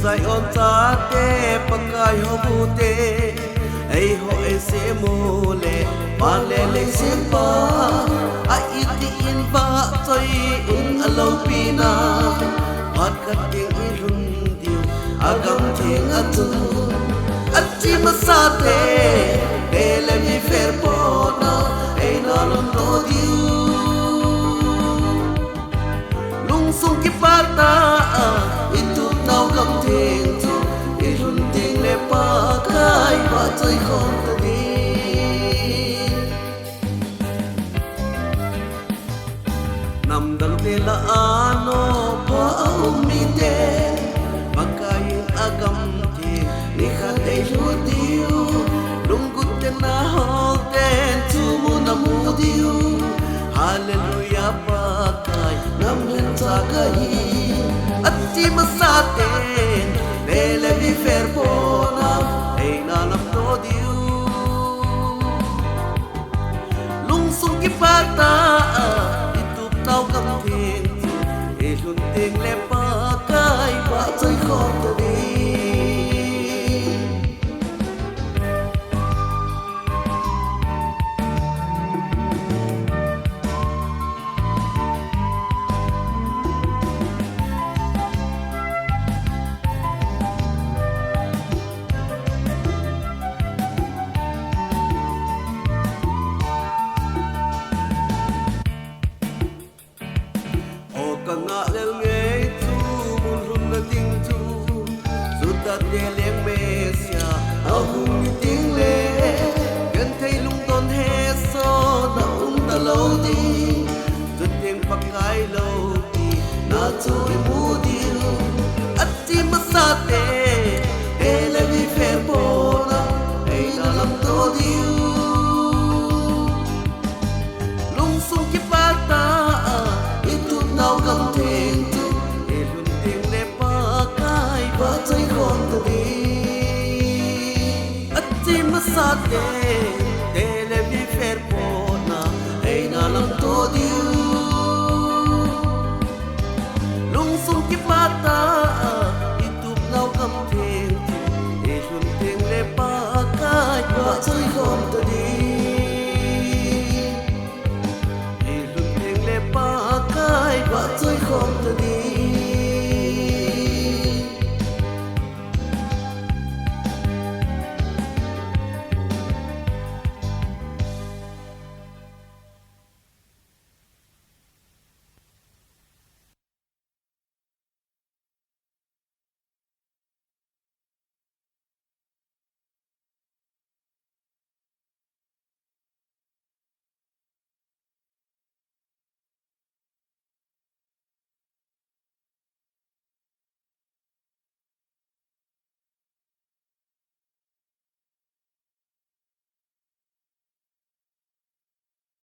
dạy on ta te pakai ho bute ei ho e se mo le ba le simpa a iti in ba choi un alo pina pat kat king i run diu agam thing atu achi masate le mi fer pona ei na lon do diu lung sung ki pata itu nau gam thing tu i run ding le pa kai ba choi khom ta di nam dal te la ano pa mi te pakain agam ti ni khan ei ru diu lung gut te na hol ten tu mu na mu diu hallelujah pa kai nam len ta kai atti masate le vi fer bona ei na lam to diu lung sung ki pata itu tau kam thing e lun ting le pa kai ba choi khom ta di nga lel ngei tu mun run na ting tu sudat de leng mesia a hum ni ting le gan thai lung ton he so na ta lo di tu ting pakai lo ti na tu mu di atti masate ele vi fer bona ei na lam to di lung sung ki pata nau gam thing tu e lun ting le pa kai ba choi khom ta di atti masate te le vi fer pona ei na lam to diu lung sung ki pata